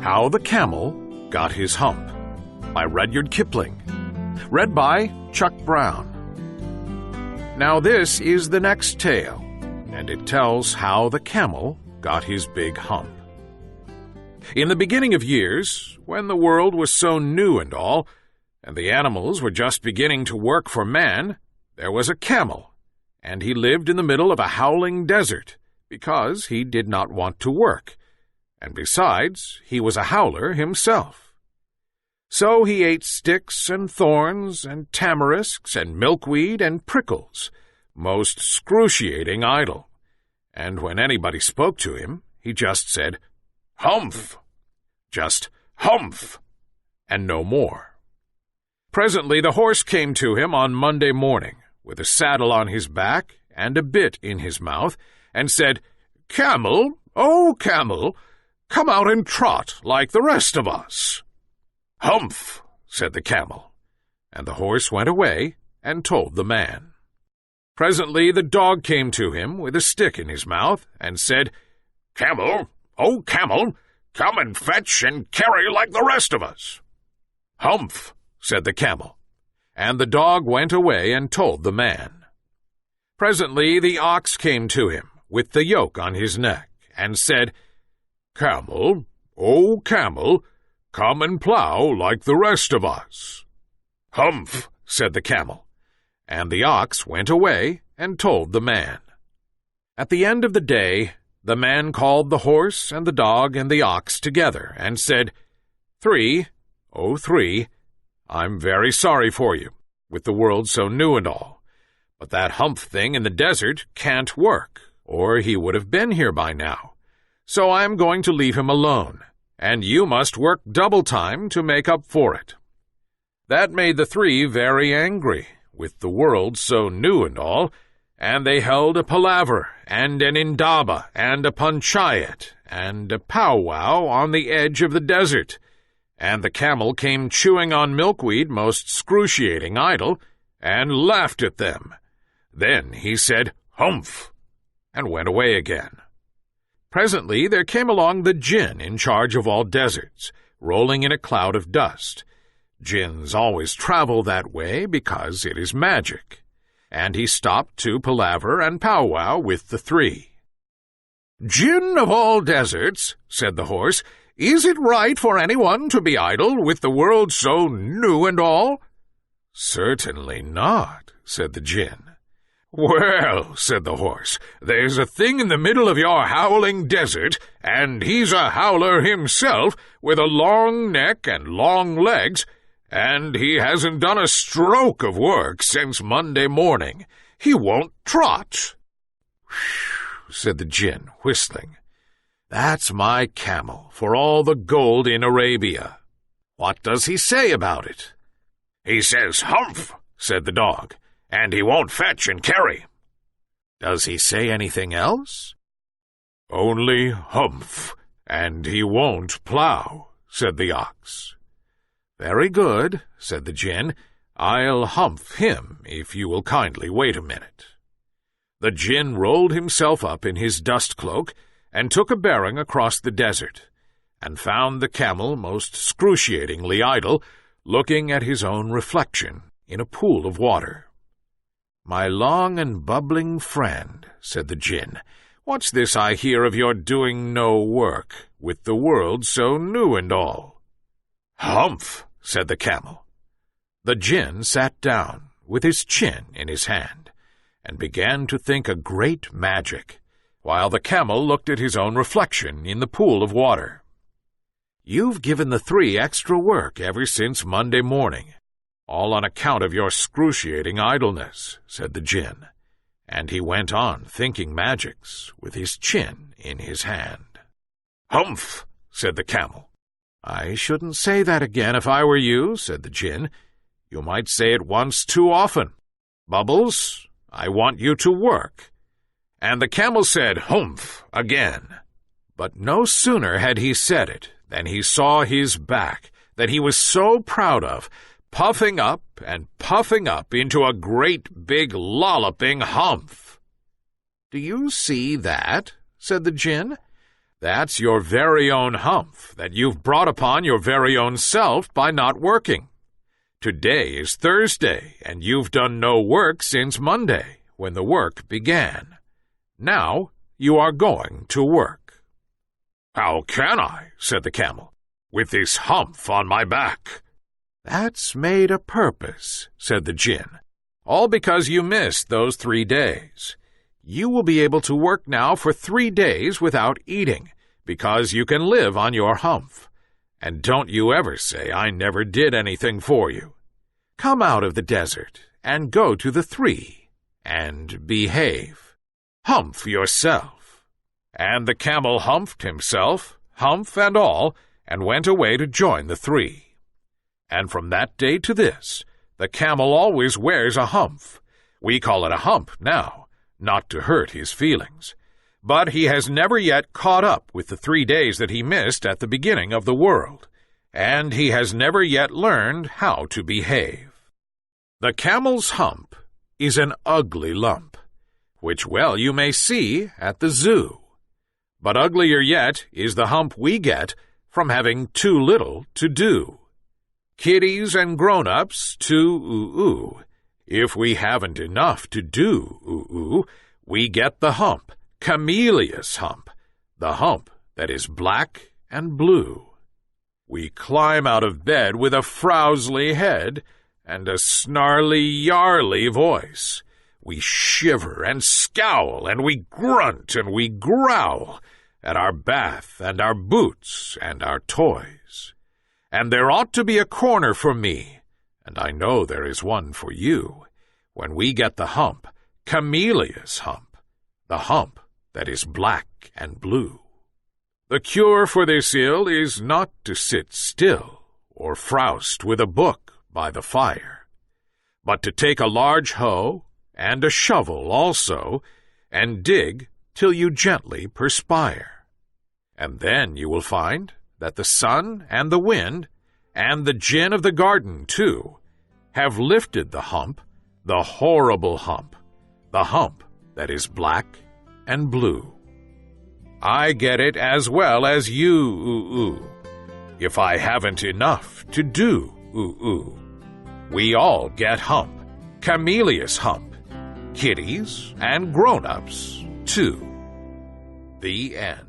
How the Camel Got His Hump by Rudyard Kipling. Read by Chuck Brown. Now this is the next tale, and it tells how the camel got his big hump. In the beginning of years, when the world was so new and all, and the animals were just beginning to work for man, there was a camel, and he lived in the middle of a howling desert, because he did not want to work, and besides, he was a howler himself. So he ate sticks and thorns and tamarisks and milkweed and prickles, most excruciating idle, and when anybody spoke to him, he just said, "Humph!" Just humph, and no more. Presently the horse came to him on Monday morning, with a saddle on his back and a bit in his mouth, and said, "Camel, oh camel, come out and trot like the rest of us." "Humph," said the camel, and the horse went away and told the man. Presently the dog came to him with a stick in his mouth and said, "Camel, oh camel, come and fetch and carry like the rest of us." "Humph," said the camel, and the dog went away and told the man. Presently the ox came to him with the yoke on his neck and said, "Camel, oh camel, come and plow like the rest of us." "Humph," said the camel, and the ox went away and told the man. At the end of the day, the man called the horse and the dog and the ox together and said, "Three, oh three, I'm very sorry for you, with the world so new and all, but that hump thing in the desert can't work, or he would have been here by now. So I am going to leave him alone, and you must work double time to make up for it." That made the three very angry, with the world so new and all, and they held a palaver, and an indaba, and a panchayat, and a powwow on the edge of the desert, and the camel came chewing on milkweed most excruciating idle, and laughed at them. Then he said, "Humph," and went away again. Presently there came along the djinn in charge of all deserts, rolling in a cloud of dust. Djinns always travel that way because it is magic, and he stopped to palaver and powwow with the three. "Djinn of all deserts," said the horse, "is it right for anyone to be idle with the world so new and all?" "Certainly not," said the djinn. "Well," said the horse, "there's a thing in the middle of your howling desert, and he's a howler himself, with a long neck and long legs, and he hasn't done a stroke of work since Monday morning. He won't trot." "Whew," said the djinn, whistling. "That's my camel, for all the gold in Arabia. What does he say about it?" "He says, 'Humph,'" said the dog, "and he won't fetch and carry." "Does he say anything else?" "Only humph, and he won't plow," said the ox. "Very good," said the djinn. "I'll humph him if you will kindly wait a minute." The djinn rolled himself up in his dust cloak and took a bearing across the desert, and found the camel most excruciatingly idle, looking at his own reflection in a pool of water. "My long and bubbling friend," said the djinn, "what's this I hear of your doing no work, with the world so new and all?" "Humph," said the camel. The djinn sat down, with his chin in his hand, and began to think a great magic, while the camel looked at his own reflection in the pool of water. "You've given the three extra work ever since Monday morning, all on account of your excruciating idleness," said the djinn, and he went on thinking magics with his chin in his hand. "Humph," said the camel. "I shouldn't say that again if I were you," said the djinn. "You might say it once too often. Bubbles, I want you to work." And the camel said, "Humph," again. But no sooner had he said it than he saw his back, that he was so proud of, puffing up into a great big lolloping humph. "Do you see that?" said the djinn. That's your very own hump that you've brought upon your very own self by not working. Today is Thursday, and you've done no work since Monday, when the work began. Now you are going to work." "How can I," said the camel, "with this hump on my back?" "That's made a purpose," said the Jinn, "all because you missed those 3 days. You will be able to work now for 3 days without eating, because you can live on your hump. And don't you ever say I never did anything for you. Come out of the desert and go to the 3 and behave. Hump yourself." And the camel humped himself, hump and all, and went away to join the 3. And from that day to this, the camel always wears a hump. We call it a hump now, not to hurt his feelings. But he has never yet caught up with the 3 days that he missed at the beginning of the world, and he has never yet learned how to behave. The camel's hump is an ugly lump, which well you may see at the zoo. But uglier yet is the hump we get from having too little to do. Kiddies and grown-ups too, if we haven't enough to do, we get the hump, Camellia's hump, the hump that is black and blue. We climb out of bed with a frowsly head and a snarly-yarly voice. We shiver and scowl, and we grunt and we growl at our bath and our boots and our toys. And there ought to be a corner for me, and I know there is one for you, when we get the hump, Camellia's hump, the hump that is black and blue. The cure for this ill is not to sit still or frowst with a book by the fire, but to take a large hoe and a shovel also, and dig till you gently perspire. And then you will find that the sun and the wind, and the Jinn of the garden too, have lifted the hump, the horrible hump, the hump that is black and blue. I get it as well as you, if I haven't enough to do, We all get hump, Camellia's hump, kiddies and grown-ups too. The end.